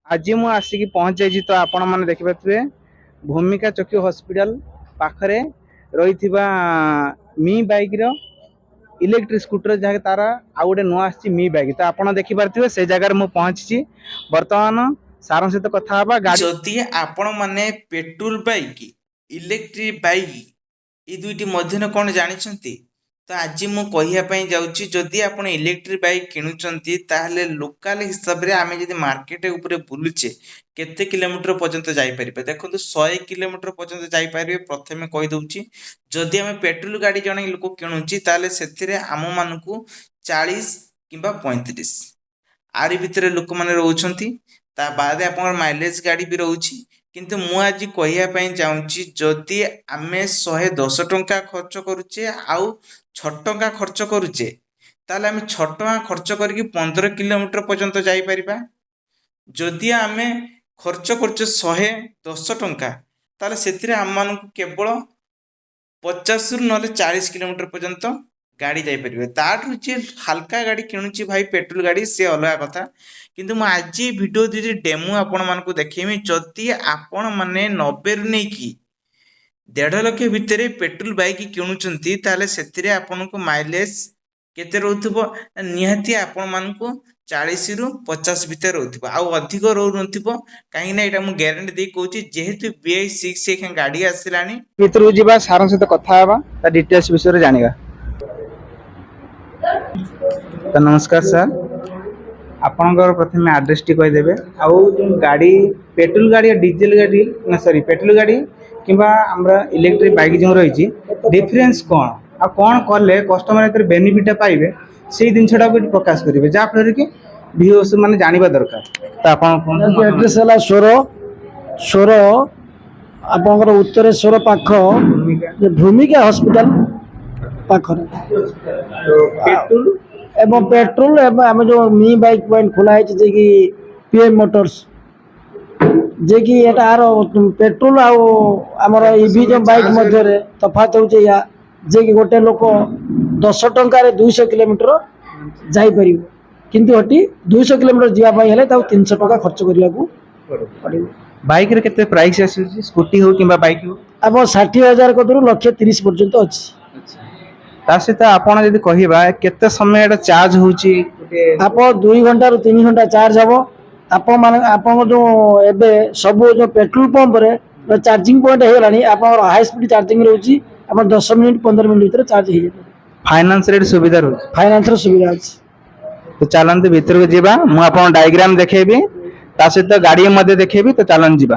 आज मु आसिक पहुंच जाइए तो आपण मैंने देखिपे भूमिका चक्षु हॉस्पिटल पाखरे रही मी बाइक रो इलेक्ट्रिक स्कूटर जहाँ तार आउ गोटे नुआ मी बाइक तो आप देखिपे से जगह मु पहुंची बर्तमान सार सहित कथा गाड़ी जदि आपण माने पेट्रोल बाइक इलेक्ट्रिक बाइक ये दुईटी मध्य कौन जानते तो आज मु कहवाई जाऊँगी जदि आप इलेक्ट्रिक बाइक किणुचंती ताहले लोकल हिसाब से आम जब मार्केट उपरे बुलुचे केते किलोमीटर पर्यंत जापर देखो 100 किलोमीटर पर्यंत जापर प्रथम कहीदे जदि आम पेट्रोल गाड़ी जड़े लोक किणुची ताले से आम मान को 40 किंबा 35 आरी भितर लोक मैंने रोचंती ता बाद आप माइलेज गाड़ी भी रोची किंतु मु आज कहवाई चाहूँगी जदि आम 110 टंका खर्च करुचे आउ 6 टंका खर्च करुचे ताले आम 6 टंका खर्च करके 15 किलोमीटर पर्यंत जापर जदि आम खर्च करुचे 110 टंका ताले से आम मान केवल 50 रु ना 40 किलोमीटर पर्यंत गाड़ी जापर ताठू जी हल्का गाड़ी किणुची भाई पेट्रोल गाड़ी से अलग कथा किंतु मैं आज वीडियो दी डेमो आपण मानक देखी जदि आपण मैंने 90 रु नहीं कि 1.5 लाख भितर पेट्रोल बाइक किणुचंती ताले से आपन को माइलेज केते रहउथबो निहाती आपण मानक 40 रु 50 भितर रहउथबो आ अधिक रहउनथिबो काहे ना एटा मु गारंटी दे कहूची जेहेतु BI6 एक गाड़ी आसिलानी भितर जीवा सार सहित कथा ता डिटेल्स विषय जानिबा। तो नमस्कार सर आपनकर प्रथम एड्रेस टी कहीदेवे आउ जो गाड़ी पेट्रोल गाड़ी डीजेल गाड़ी ना सॉरी पेट्रोल गाड़ी किंबा हमरा इलेक्ट्रिक बाइक जो रही डिफरेंस कौन आ कौन कले कस्टमर बेनिफिट पाइबे से जिनटा को प्रकाश करेंगे जहाँफल कि व्यूअर्स माने जानिबा दरकार तो आपन एड्रेस है 16 आपनकर उत्तरेश्वर पाख भूमिका हॉस्पिटल पाखरे पेट्रोल एवं पेट्रोल एवं आम जो मी बाइक पॉइंट खोला है जे कि PM मोटर्स जे कि एटार पेट्रोल आमर ईवी जो बाइक मध्य तफात हो जे कि गोटे लोक 10 टंकार 200 किलोमीटर जापर किंतु हटी 200 किलोमीटर जावाई 300 टका खर्च करने को पड़ो। बाइक रे केते प्राइस आसी स्कूटी हो किंबा बाइक हो अब 60,000 कदर 130 पर्यंत अच्छी ता सहित आपण यदि कहिबा केते समय एटा चार्ज होची आप 2 घंटा रु 3 घंटा चार्ज हबो आपण मान आपण जो एबे सब जो पेट्रोल पंप रे चार्जिंग पॉइंट हे लानी आपण हाई स्पीड चार्जिंग रहउची आपण 10 मिनिट 15 मिनिट भीतर चार्ज हे जेते फाइनेंस रेट सुविधा रहउची फाइनेंस रो सुविधा अछि। तो चलंत भीतर को जीवा मु आपण डायग्राम देखेबी ता सहित गाड़ी मध्ये देखेबी तो चलन जीवा।